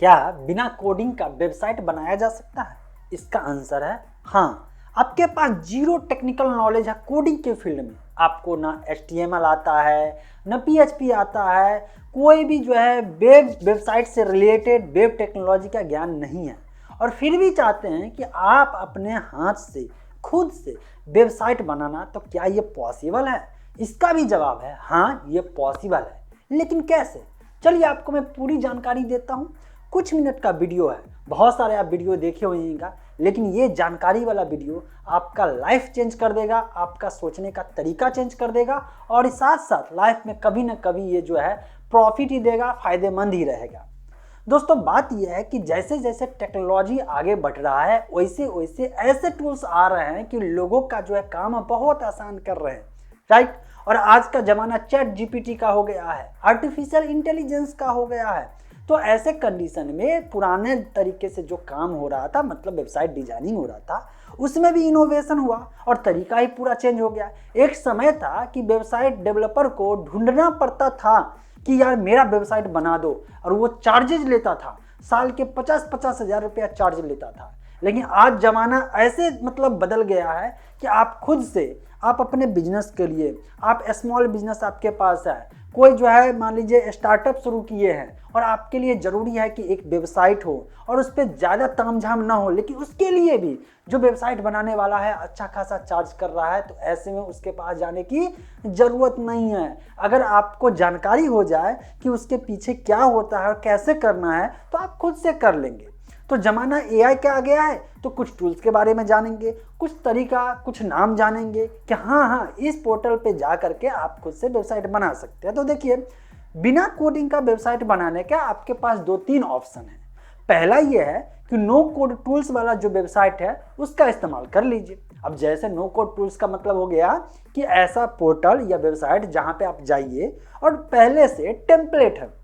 क्या बिना कोडिंग का वेबसाइट बनाया जा सकता है? इसका आंसर है हाँ। आपके पास जीरो टेक्निकल नॉलेज है कोडिंग के फील्ड में, आपको ना HTML आता है ना PHP आता है, कोई भी जो है वेबसाइट से रिलेटेड वेब टेक्नोलॉजी का ज्ञान नहीं है, और फिर भी चाहते हैं कि आप अपने हाथ से खुद से वेबसाइट बनाना, तो क्या ये पॉसिबल है? इसका भी जवाब है हाँ, ये पॉसिबल है। लेकिन कैसे? चलिए आपको मैं पूरी जानकारी देता हूँ। कुछ मिनट का वीडियो है, बहुत सारे आप वीडियो देखे होंगे, लेकिन ये जानकारी वाला वीडियो आपका लाइफ चेंज कर देगा, आपका सोचने का तरीका चेंज कर देगा, और साथ साथ लाइफ में कभी ना कभी ये जो है प्रॉफिट ही देगा, फायदेमंद ही रहेगा। दोस्तों बात यह है कि जैसे जैसे टेक्नोलॉजी आगे बढ़ रहा है, वैसे वैसे ऐसे टूल्स आ रहे हैं कि लोगों का जो है काम बहुत आसान कर रहे हैं, राइट। और आज का जमाना ChatGPT का हो गया है, आर्टिफिशियल इंटेलिजेंस का हो गया है। तो ऐसे कंडीशन में पुराने तरीके से जो काम हो रहा था, मतलब वेबसाइट डिजाइनिंग हो रहा था, उसमें भी इनोवेशन हुआ और तरीका ही पूरा चेंज हो गया। एक समय था कि वेबसाइट डेवलपर को ढूंढना पड़ता था कि यार मेरा वेबसाइट बना दो, और वो चार्जेज लेता था, साल के 50-50 हज़ार रुपया चार्ज लेता था। लेकिन आज जमाना ऐसे मतलब बदल गया है कि आप खुद से, आप अपने बिजनेस के लिए, आप स्मॉल बिजनेस आपके पास है, कोई जो है मान लीजिए स्टार्टअप शुरू किए हैं, और आपके लिए ज़रूरी है कि एक वेबसाइट हो और उस पर ज़्यादा तामझाम ना हो, लेकिन उसके लिए भी जो वेबसाइट बनाने वाला है अच्छा खासा चार्ज कर रहा है, तो ऐसे में उसके पास जाने की ज़रूरत नहीं है। अगर आपको जानकारी हो जाए कि उसके पीछे क्या होता है और कैसे करना है, तो आप खुद से कर लेंगे। तो ज़माना AI का आ गया है, तो कुछ टूल्स के बारे में जानेंगे, कुछ तरीका, कुछ नाम जानेंगे कि हाँ इस पोर्टल पे जा करके आप खुद से वेबसाइट बना सकते हैं। तो देखिए, बिना कोडिंग का वेबसाइट बनाने का आपके पास 2-3 ऑप्शन है। पहला ये है कि नो कोड टूल्स वाला जो वेबसाइट है उसका इस्तेमाल कर लीजिए। अब जैसे नो कोड टूल्स का मतलब हो गया कि ऐसा पोर्टल या वेबसाइट जहाँ पे आप जाइए और पहले से टेम्पलेट है।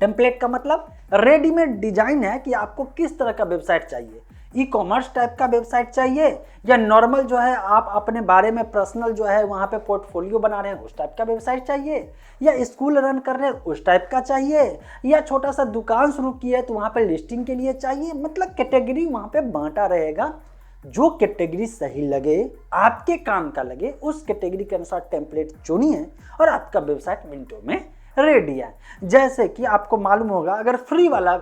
टेम्पलेट का मतलब रेडीमेड डिजाइन है कि आपको किस तरह का वेबसाइट चाहिए, ई-कॉमर्स टाइप का वेबसाइट चाहिए, या नॉर्मल जो है आप अपने बारे में पर्सनल जो है वहाँ पे पोर्टफोलियो बना रहे हैं उस टाइप का वेबसाइट चाहिए, या स्कूल रन कर रहे हैं उस टाइप का चाहिए, या छोटा सा दुकान शुरू किया है तो वहाँ पे लिस्टिंग के लिए चाहिए। मतलब कैटेगरी वहाँ पे बांटा रहेगा। जो कैटेगरी सही लगे, आपके काम का लगे, उस कैटेगरी के अनुसार टेम्पलेट चुनिए और आपका वेबसाइट मिनटों में रेडी है। जैसे कि आपको मालूम होगा, अगर फ्री वाला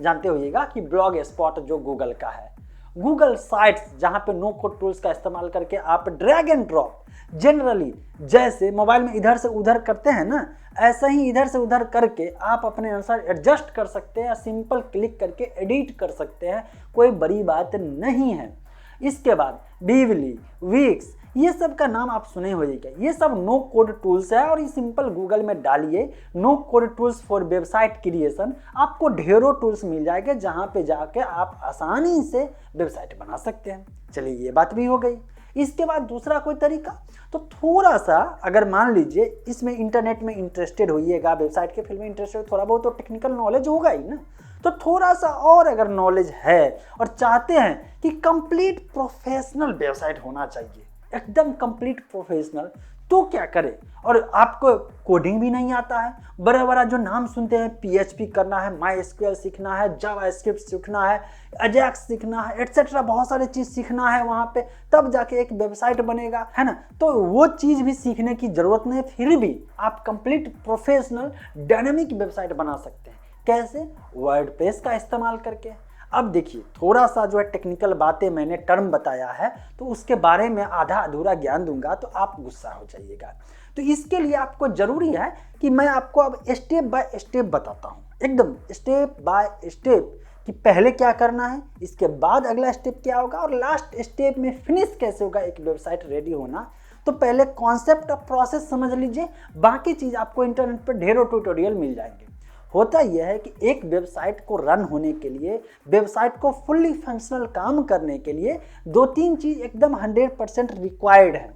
जानते होइएगा कि ब्लॉग स्पॉट जो गूगल का है, गूगल साइट्स जहां पे नो कोड टूल्स का इस्तेमाल करके आप ड्रैग एंड ड्रॉप, जनरली जैसे मोबाइल में इधर से उधर करते हैं ना, ऐसा ही इधर से उधर करके आप अपने अनुसार एडजस्ट कर सकते हैं, सिंपल क्लिक करके एडिट कर सकते हैं, कोई बड़ी बात नहीं है। इसके बाद बीवली, विक्स, ये सब का नाम आप सुने होइएगा, ये सब नो कोड टूल्स है, और ये सिंपल गूगल में डालिए no code tools for website creation, आपको ढेरों टूल्स मिल जाएंगे जहां पे जाके आप आसानी से वेबसाइट बना सकते हैं। चलिए ये बात भी हो गई। इसके बाद दूसरा कोई तरीका, तो थोड़ा सा अगर मान लीजिए इसमें इंटरनेट में इंटरेस्टेड होइएगा, वेबसाइट के फील्ड में इंटरेस्टेड, थोड़ा बहुत तो टेक्निकल नॉलेज होगा ही ना, तो थोड़ा सा और अगर नॉलेज है और चाहते हैं कि कंप्लीट प्रोफेशनल वेबसाइट होना चाहिए, एकदम कंप्लीट प्रोफेशनल, तो क्या करें? और आपको कोडिंग भी नहीं आता है, बड़ा बड़ा जो नाम सुनते हैं, PHP करना है, MySQL सीखना है, जावास्क्रिप्ट सीखना है, अजैक्स सीखना है, एटसेट्रा, बहुत सारी चीज़ सीखना है वहाँ पे, तब जाके एक वेबसाइट बनेगा, है ना। तो वो चीज़ भी सीखने की ज़रूरत नहीं, फिर भी आप कंप्लीट प्रोफेशनल डायनेमिक वेबसाइट बना सकते हैं। कैसे? वर्डप्रेस का इस्तेमाल करके। अब देखिए, थोड़ा सा जो है टेक्निकल बातें मैंने टर्म बताया है, तो उसके बारे में आधा अधूरा ज्ञान दूंगा तो आप गुस्सा हो जाइएगा। तो इसके लिए आपको जरूरी है कि मैं आपको अब स्टेप बाय स्टेप बताता हूँ, एकदम स्टेप बाय स्टेप, कि पहले क्या करना है, इसके बाद अगला स्टेप क्या होगा, और लास्ट स्टेप में फिनिश कैसे होगा एक वेबसाइट रेडी होना। तो पहले कॉन्सेप्ट और प्रोसेस समझ लीजिए, बाकी चीज़ आपको इंटरनेट पर ढेरों ट्यूटोरियल मिल जाएंगे। होता यह है कि एक वेबसाइट को रन होने के लिए, वेबसाइट को फुल्ली फंक्शनल काम करने के लिए 2-3 चीज़ एकदम 100% रिक्वायर्ड है।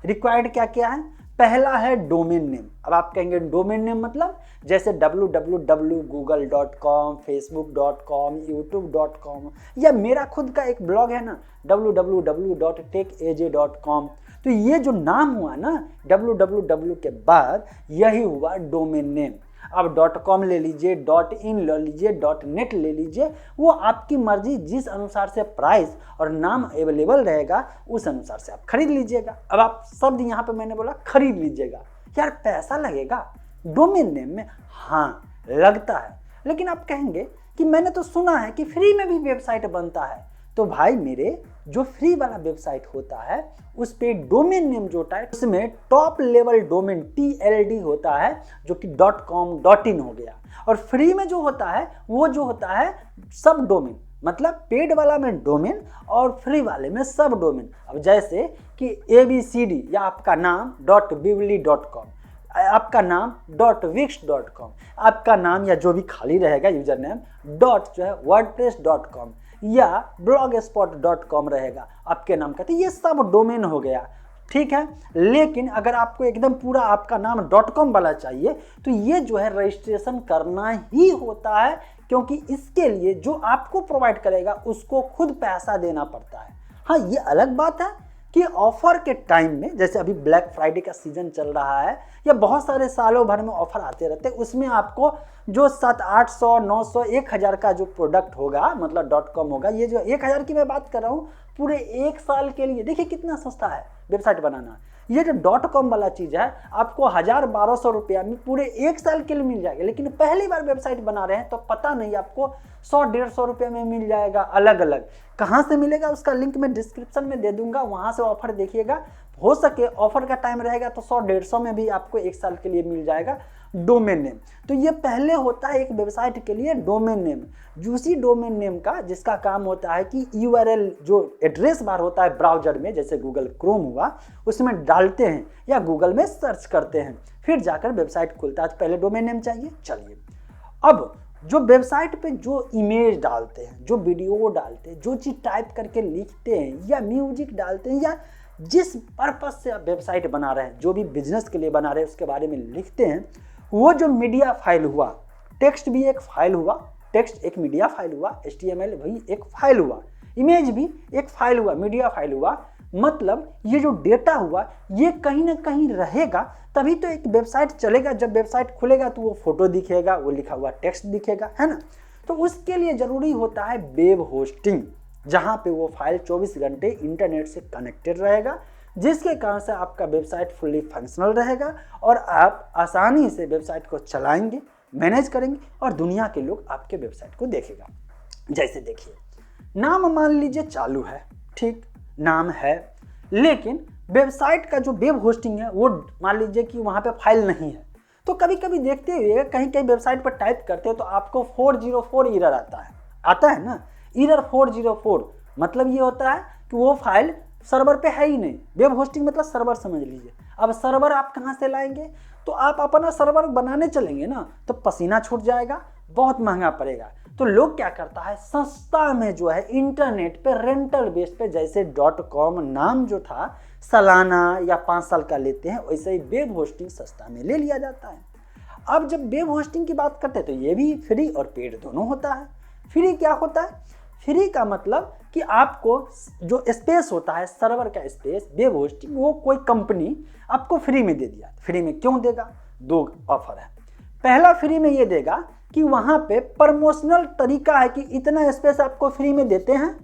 रिक्वायर्ड क्या क्या है? पहला है डोमेन नेम। अब आप कहेंगे डोमेन नेम मतलब जैसे www.google.com, facebook.com, youtube.com, या मेरा खुद का एक ब्लॉग है ना www.techaj.com। तो ये जो नाम हुआ ना www के बाद, यही हुआ डोमेन नेम। आप .com ले लीजिए, .in ले लीजिए, .net ले लीजिए, वो आपकी मर्जी, जिस अनुसार से प्राइस और नाम अवेलेबल रहेगा उस अनुसार से आप खरीद लीजिएगा। अब आप शब्द यहाँ पे मैंने बोला खरीद लीजिएगा, यार पैसा लगेगा डोमेन नेम में? हाँ लगता है, लेकिन आप कहेंगे कि मैंने तो सुना है कि फ्री में भी वेबसाइट बनता है। तो भाई मेरे, जो फ्री वाला वेबसाइट होता है उस पे डोमेन नेम जो होता है उसमें टॉप लेवल डोमेन TLD होता है, जो कि .com .in हो गया। और फ्री में जो होता है वो जो होता है सब डोमेन, मतलब पेड वाला में डोमेन और फ्री वाले में सब डोमेन। अब जैसे कि ABCD या आपका नाम .bibli.com, आपका नाम .wix.com, आपका नाम या जो भी खाली रहेगा यूजर नेम जो है wordpress.com या blogspot.com रहेगा आपके नाम का, तो ये सब डोमेन हो गया, ठीक है। लेकिन अगर आपको एकदम पूरा आपका नाम .com वाला चाहिए तो ये जो है रजिस्ट्रेशन करना ही होता है, क्योंकि इसके लिए जो आपको प्रोवाइड करेगा उसको खुद पैसा देना पड़ता है। हाँ, ये अलग बात है कि ऑफर के टाइम में, जैसे अभी ब्लैक फ्राइडे का सीजन चल रहा है या बहुत सारे सालों भर में ऑफर आते रहते हैं, उसमें आपको जो 700-800 900 1000 का जो प्रोडक्ट होगा, मतलब .com होगा, ये जो 1000 की मैं बात कर रहा हूँ पूरे 1 साल के लिए, देखिए कितना सस्ता है वेबसाइट बनाना। ये जो .com वाला चीज़ है आपको 1000-1200 रुपया में पूरे 1 साल के लिए मिल जाएगा, लेकिन पहली बार वेबसाइट बना रहे हैं तो पता नहीं आपको 100-150 रुपये में मिल जाएगा। अलग अलग कहाँ से मिलेगा उसका लिंक मैं डिस्क्रिप्शन में दे दूंगा, वहाँ से ऑफर देखिएगा। हो सके ऑफर का टाइम रहेगा तो 100-150 में भी आपको 1 साल के लिए मिल जाएगा डोमेन नेम। तो ये पहले होता है एक वेबसाइट के लिए डोमेन नेम। उसी डोमेन नेम का जिसका काम होता है कि URL जो एड्रेस बार होता है ब्राउजर में, जैसे गूगल क्रोम हुआ, उसमें डालते हैं या गूगल में सर्च करते हैं, फिर जाकर वेबसाइट खुलता है। तो पहले डोमेन नेम चाहिए। चलिए, अब जो वेबसाइट पे जो इमेज डालते हैं, जो वीडियो डालते हैं, जो चीज़ टाइप करके लिखते हैं या म्यूजिक डालते हैं, या जिस पर्पस से आप वेबसाइट बना रहे हैं, जो भी बिजनेस के लिए बना रहे हैं उसके बारे में लिखते हैं, वो जो मीडिया फाइल हुआ, टेक्स्ट भी एक फाइल हुआ, टेक्स्ट एक मीडिया फाइल हुआ, HTML भी एक फाइल हुआ, इमेज भी एक फाइल हुआ, मीडिया फाइल हुआ। मतलब ये जो डेटा हुआ ये कहीं ना कहीं रहेगा, तभी तो एक वेबसाइट चलेगा। जब वेबसाइट खुलेगा तो वो फोटो दिखेगा, वो लिखा हुआ टेक्स्ट दिखेगा, है ना। तो उसके लिए ज़रूरी होता है वेब होस्टिंग, जहाँ पे वो फाइल 24 घंटे इंटरनेट से कनेक्टेड रहेगा, जिसके कारण से आपका वेबसाइट फुल्ली फंक्शनल रहेगा और आप आसानी से वेबसाइट को चलाएंगे, मैनेज करेंगे और दुनिया के लोग आपके वेबसाइट को देखेगा। जैसे देखिए, नाम मान लीजिए चालू है, ठीक, नाम है, लेकिन वेबसाइट का जो वेब होस्टिंग है वो मान लीजिए कि वहाँ पे फाइल नहीं है। तो कभी कभी देखते हुए कहीं कहीं वेबसाइट पर टाइप करते हो तो आपको 404 एरर आता है ना। एरर 404 मतलब ये होता है कि वो फाइल सर्वर पे है ही नहीं। वेब होस्टिंग मतलब सर्वर समझ लीजिए। अब सर्वर आप कहाँ से लाएंगे? तो आप अपना सर्वर बनाने चलेंगे ना तो पसीना छूट जाएगा, बहुत महंगा पड़ेगा। तो लोग क्या करता है, सस्ता में जो है इंटरनेट पे रेंटल बेस पे, जैसे .com नाम जो था सालाना या 5 साल का लेते हैं, वैसे ही वेब होस्टिंग सस्ता में ले लिया जाता है। अब जब वेब होस्टिंग की बात करते हैं तो ये भी फ्री और पेड दोनों होता है। फ्री क्या होता है? फ्री का मतलब कि आपको जो स्पेस होता है, सर्वर का स्पेस, वेब होस्टिंग, वो कोई कंपनी आपको फ्री में दे दिया। फ्री में क्यों देगा? 2 ऑफर है। पहला फ्री में ये देगा कि वहाँ पे प्रमोशनल तरीका है कि इतना स्पेस आपको फ्री में देते हैं,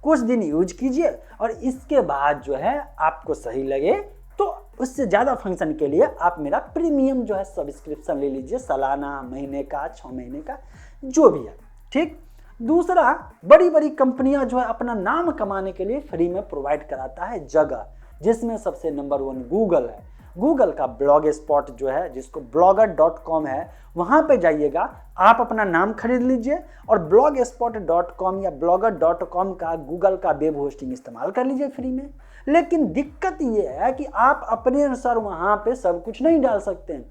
कुछ दिन यूज कीजिए और इसके बाद जो है आपको सही लगे तो उससे ज़्यादा फंक्शन के लिए आप मेरा प्रीमियम जो है सब्सक्रिप्शन ले लीजिए, सालाना, महीने का, 6 महीने का, जो भी है, ठीक। दूसरा, बड़ी बड़ी कंपनियां जो है अपना नाम कमाने के लिए फ्री में प्रोवाइड कराता है जगह, जिसमें सबसे नंबर 1 गूगल है। गूगल का ब्लॉग स्पॉट जो है, जिसको blogger.com है, वहाँ पे जाइएगा, आप अपना नाम खरीद लीजिए और blogspot.com या blogger.com का गूगल का वेब होस्टिंग इस्तेमाल कर लीजिए फ्री में। लेकिन दिक्कत ये है कि आप अपने अनुसार वहाँ पे सब कुछ नहीं डाल सकते हैं,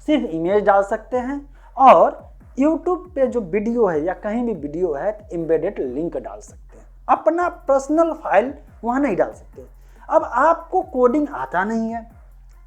सिर्फ इमेज डाल सकते हैं और YouTube पे जो वीडियो है या कहीं भी वीडियो है तो एम्बेडेड लिंक डाल सकते हैं, अपना पर्सनल फाइल वहाँ नहीं डाल सकते। अब आपको कोडिंग आता नहीं है,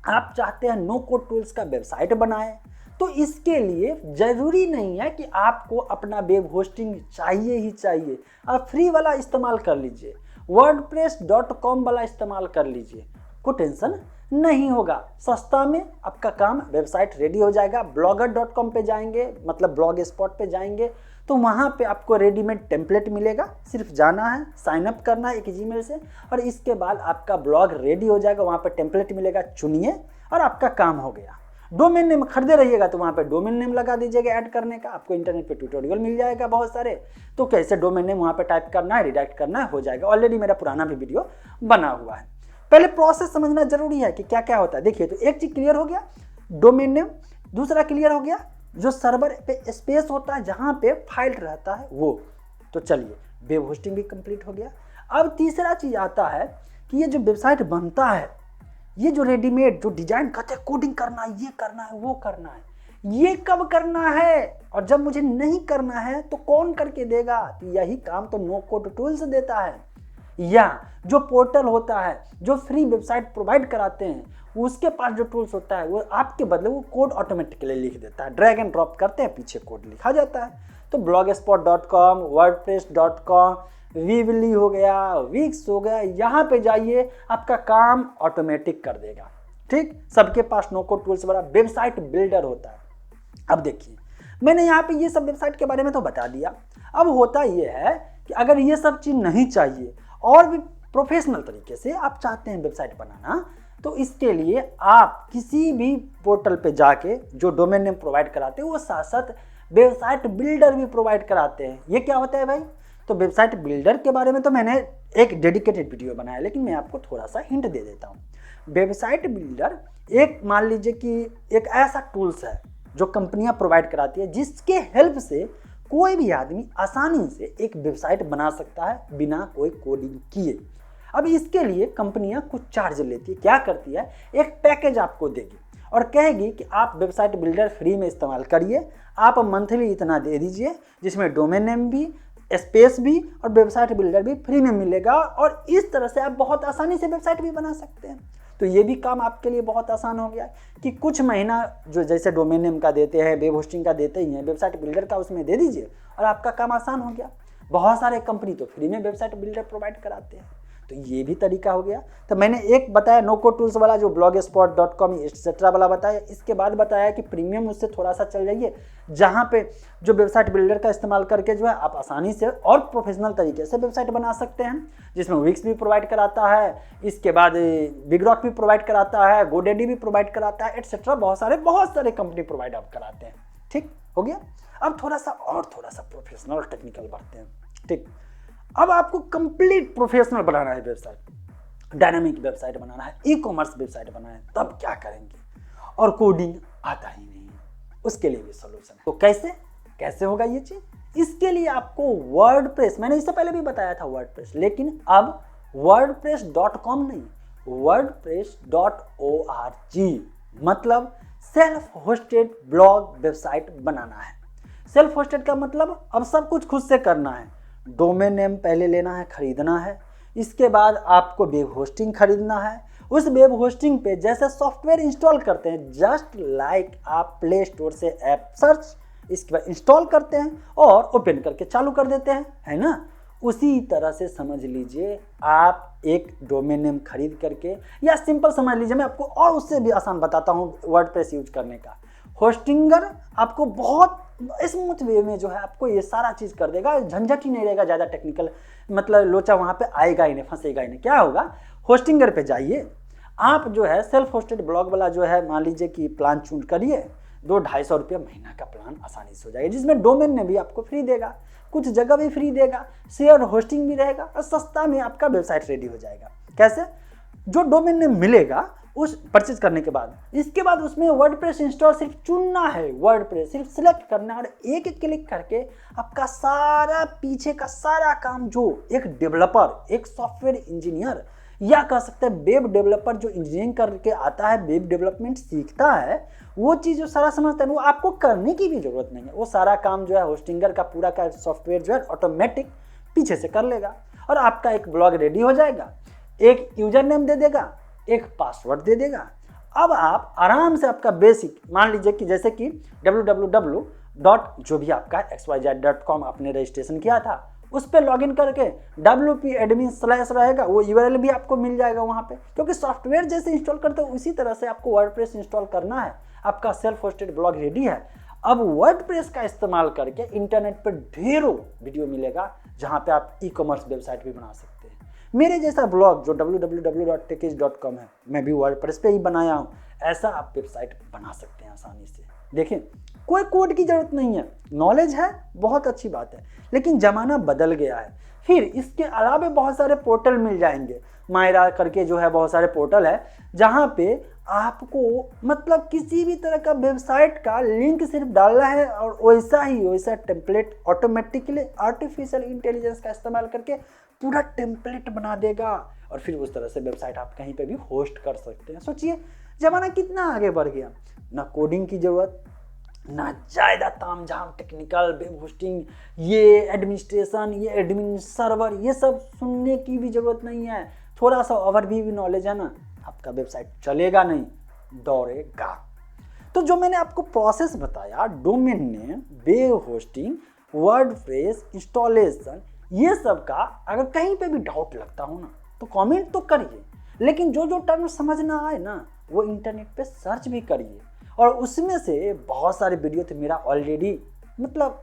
आप चाहते हैं नो कोड टूल्स का वेबसाइट बनाएं, तो इसके लिए ज़रूरी नहीं है कि आपको अपना वेब होस्टिंग चाहिए ही चाहिए। आप फ्री वाला इस्तेमाल कर लीजिए, wordpress.com वाला इस्तेमाल कर लीजिए, कोई टेंशन नहीं होगा। सस्ता में आपका काम वेबसाइट रेडी हो जाएगा। blogger.com पे जाएंगे, मतलब ब्लॉग स्पॉट पे जाएंगे तो वहाँ पे आपको रेडीमेड टेम्पलेट मिलेगा, सिर्फ जाना है, साइन अप करना है एक जीमेल से और इसके बाद आपका ब्लॉग रेडी हो जाएगा। वहाँ पे टेम्पलेट मिलेगा, चुनिए और आपका काम हो गया। डोमेन नेम खरीदे रहिएगा तो वहाँ पे डोमेन नेम लगा दीजिएगा ऐड करने का। आपको इंटरनेट पे ट्यूटोरियल मिल जाएगा बहुत सारे, तो कैसे डोमेन नेम वहाँ पे टाइप करना है, रिडायरेक्ट करना है, हो जाएगा। ऑलरेडी मेरा पुराना भी वीडियो बना हुआ है। पहले प्रोसेस समझना जरूरी है कि क्या क्या होता है। देखिए, तो एक चीज क्लियर हो गया, डोमेन नेम। दूसरा क्लियर हो गया, जो सर्वर पे स्पेस होता है जहाँ पे फाइल रहता है वो। तो चलिए, वेब होस्टिंग भी कंप्लीट हो गया। अब तीसरा चीज आता है कि ये जो वेबसाइट बनता है, ये जो रेडीमेड जो डिजाइन करते हैं, कोडिंग करना है, ये करना है, वो करना है, ये कब करना है और जब मुझे नहीं करना है तो कौन करके देगा? तो यही काम तो नो कोड टूल्स देता है। या जो पोर्टल होता है, जो फ्री वेबसाइट प्रोवाइड कराते हैं, उसके पास जो टूल्स होता है वो आपके बदले वो कोड ऑटोमेटिकली लिख देता है। ड्रैग एंड ड्रॉप करते हैं, पीछे कोड लिखा जाता है। तो blogspot.com, wordpress.com, वीवली हो गया, विक्स हो गया, यहाँ पे जाइए, आपका काम ऑटोमेटिक कर देगा। ठीक, सबके पास नो कोड टूल्स वाला वेबसाइट बिल्डर होता है। अब देखिए, मैंने यहाँ पे ये सब वेबसाइट के बारे में तो बता दिया। अब होता ये है कि अगर ये सब चीज़ नहीं चाहिए और भी प्रोफेशनल तरीके से आप चाहते हैं वेबसाइट बनाना, तो इसके लिए आप किसी भी पोर्टल पे जाके जो डोमेन नेम प्रोवाइड कराते हैं वो साथ साथ वेबसाइट बिल्डर भी प्रोवाइड कराते हैं। ये क्या होता है भाई? तो वेबसाइट बिल्डर के बारे में तो मैंने एक डेडिकेटेड वीडियो बनाया, लेकिन मैं आपको थोड़ा सा हिंट दे देता हूँ। वेबसाइट बिल्डर एक, मान लीजिए कि एक ऐसा टूल्स है जो कंपनियां प्रोवाइड कराती है, जिसके हेल्प से कोई भी आदमी आसानी से एक वेबसाइट बना सकता है बिना कोई कोडिंग किए। अब इसके लिए कंपनियां कुछ चार्ज लेती है। क्या करती है? एक पैकेज आपको देगी और कहेगी कि आप वेबसाइट बिल्डर फ्री में इस्तेमाल करिए, आप मंथली इतना दे दीजिए, जिसमें डोमेन नेम भी, स्पेस भी और वेबसाइट बिल्डर भी फ्री में मिलेगा और इस तरह से आप बहुत आसानी से वेबसाइट भी बना सकते हैं। तो ये भी काम आपके लिए बहुत आसान हो गया कि कुछ महीना जो जैसे डोमेन नेम का देते हैं, वेब होस्टिंग का देते ही हैं, वेबसाइट बिल्डर का उसमें दे दीजिए और आपका काम आसान हो गया। बहुत सारे कंपनी तो फ्री में वेबसाइट बिल्डर प्रोवाइड कराते हैं, तो ये भी तरीका हो गया। तो मैंने एक बताया नो कोड टूल्स वाला, जो blogspot.com एक्सेट्रा वाला बताया। इसके बाद बताया कि प्रीमियम उससे थोड़ा सा चल जाइए, जहाँ पे जो वेबसाइट बिल्डर का इस्तेमाल करके जो है आप आसानी से और प्रोफेशनल तरीके से वेबसाइट बना सकते हैं, जिसमें विक्स भी प्रोवाइड कराता है, इसके बाद बिगरॉक भी प्रोवाइड कराता है, गोडेडी भी प्रोवाइड कराता है, एक्सेट्रा बहुत सारे कंपनी प्रोवाइड आप कराते हैं। ठीक हो गया। अब थोड़ा सा प्रोफेशनल टेक्निकल बढ़ते हैं। ठीक, अब आपको कंप्लीट प्रोफेशनल बनाना है वेबसाइट, डायनामिक वेबसाइट बनाना है, ई कॉमर्स वेबसाइट बनाना है, तब क्या करेंगे? और कोडिंग आता ही नहीं है, उसके लिए भी सोल्यूशन है। तो कैसे होगा ये चीज? इसके लिए आपको वर्डप्रेस, मैंने इससे पहले भी बताया था वर्डप्रेस, लेकिन अब wordpress.com नहीं, wordpress.org, मतलब सेल्फ होस्टेड ब्लॉग वेबसाइट बनाना है। सेल्फ होस्टेड का मतलब अब सब कुछ खुद से करना है। डोमेन नेम पहले लेना है, खरीदना है, इसके बाद आपको वेब होस्टिंग खरीदना है। उस वेब होस्टिंग पे जैसे सॉफ्टवेयर इंस्टॉल करते हैं, जस्ट लाइक आप प्ले स्टोर से ऐप सर्च, इसके बाद इंस्टॉल करते हैं और ओपन करके चालू कर देते हैं, है ना? उसी तरह से समझ लीजिए आप एक डोमेन नेम खरीद करके, या सिंपल समझ लीजिए, मैं आपको और उससे भी आसान बताता हूँ वर्डप्रेस यूज करने का। होस्टिंगर आपको बहुत स्मूथ वे में जो है आपको ये सारा चीज़ कर देगा, झंझट ही नहीं रहेगा, ज़्यादा टेक्निकल मतलब लोचा वहाँ पे आएगा ही नहीं, फंसेगा ही नहीं। क्या होगा? होस्टिंगर पे जाइए, आप जो है सेल्फ होस्टेड ब्लॉग वाला जो है, मान लीजिए कि प्लान चूज करिए, 200-250 रुपये महीना का प्लान आसानी से हो जाएगा, जिसमें डोमेन ने भी आपको फ्री देगा, कुछ जगह भी फ्री देगा, शेयर होस्टिंग भी रहेगा और सस्ता में आपका वेबसाइट रेडी हो जाएगा। कैसे? जो डोमेन नेम मिलेगा उस परचेज करने के बाद, इसके बाद उसमें वर्डप्रेस इंस्टॉल सिर्फ चुनना है, वर्डप्रेस सिर्फ सिलेक्ट करना है और एक क्लिक करके आपका सारा पीछे का सारा काम जो एक डेवलपर, एक सॉफ्टवेयर इंजीनियर या कह सकते हैं वेब डेवलपर जो इंजीनियरिंग करके आता है, वेब डेवलपमेंट सीखता है, वो चीज़ जो सारा समझता है वो आपको करने की भी जरूरत नहीं है। वो सारा काम जो है होस्टिंगर का पूरा का सॉफ्टवेयर जो है ऑटोमेटिक पीछे से कर लेगा और आपका एक ब्लॉग रेडी हो जाएगा। एक यूजर नेम दे देगा, एक पासवर्ड दे देगा। अब आप आराम से आपका बेसिक, मान लीजिए कि जैसे कि www. जो भी आपका xyz.com आपने रजिस्ट्रेशन किया था, उस पर लॉगिन करके wp admin / रहेगा, वो URL भी आपको मिल जाएगा वहाँ पे, क्योंकि सॉफ्टवेयर जैसे इंस्टॉल करते हो उसी तरह से आपको वर्डप्रेस इंस्टॉल करना है। आपका सेल्फ होस्टेड ब्लॉग रेडी है। अब वर्डप्रेस का इस्तेमाल करके इंटरनेट पर ढेरों वीडियो मिलेगा जहाँ पे आप ई-कॉमर्स वेबसाइट भी बना सकते हैं। मेरे जैसा ब्लॉग जो www.techies.com है, मैं भी वर्डप्रेस पे ही बनाया हूँ। ऐसा आप वेबसाइट बना सकते हैं आसानी से। देखिए, कोई कोड की जरूरत नहीं है, नॉलेज है बहुत अच्छी बात है, लेकिन ज़माना बदल गया है। फिर इसके अलावा बहुत सारे पोर्टल मिल जाएंगे, मायरा करके जो है बहुत सारे पोर्टल है जहाँ पे आपको मतलब किसी भी तरह का वेबसाइट का लिंक सिर्फ डालना है और वैसा टेम्पलेट ऑटोमेटिकली आर्टिफिशियल इंटेलिजेंस का इस्तेमाल करके पूरा टेम्पलेट बना देगा और फिर उस तरह से वेबसाइट आप कहीं पे भी होस्ट कर सकते हैं। सोचिए ज़माना कितना आगे बढ़ गया। ना कोडिंग की ज़रूरत, ना ज़्यादा तामझाम टेक्निकल वेब होस्टिंग, ये एडमिनिस्ट्रेशन, ये एडमिन सर्वर, ये सब सुनने की भी ज़रूरत नहीं है। थोड़ा सा ओवरव्यू भी नॉलेज है ना, आपका वेबसाइट चलेगा नहीं, दौड़ेगा। तो जो मैंने आपको प्रोसेस बताया, domain name, web hosting, WordPress, installation, ये सब का अगर कहीं पे भी डाउट लगता हो ना तो कमेंट तो करिए, लेकिन जो जो टर्म समझ ना आए ना वो इंटरनेट पे सर्च भी करिए। और उसमें से बहुत सारे वीडियो तो मेरा ऑलरेडी मतलब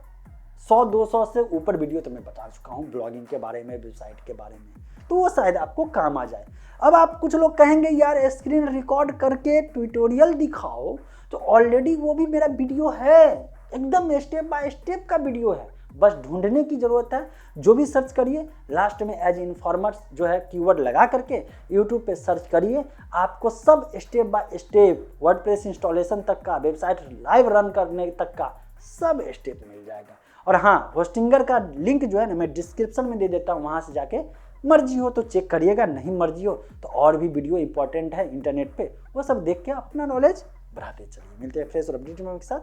100-200 से ऊपर वीडियो तो मैं बता चुका हूँ ब्लॉगिंग के बारे में, वेबसाइट के बारे में, तो वो शायद आपको काम आ जाए। अब आप कुछ लोग कहेंगे यार स्क्रीन रिकॉर्ड करके ट्यूटोरियल दिखाओ, तो ऑलरेडी वो भी मेरा वीडियो है, एकदम स्टेप बाय स्टेप का वीडियो है, बस ढूंढने की ज़रूरत है। जो भी सर्च करिए लास्ट में एज इन्फॉर्मर्स जो है कीवर्ड लगा करके यूट्यूब पे सर्च करिए, आपको सब step by step WordPress installation तक का, वेबसाइट लाइव रन करने तक का सब स्टेप मिल जाएगा। और हाँ, होस्टिंगर का लिंक जो है ना मैं डिस्क्रिप्शन में दे देता हूँ, वहाँ से जाके मर्जी हो तो चेक करिएगा, नहीं मर्जी हो तो और भी वीडियो इंपॉर्टेंट है इंटरनेट पे, वो सब देख के अपना नॉलेज बढ़ाते चलिए। मिलते हैं फ्रेश और अपडेट के साथ।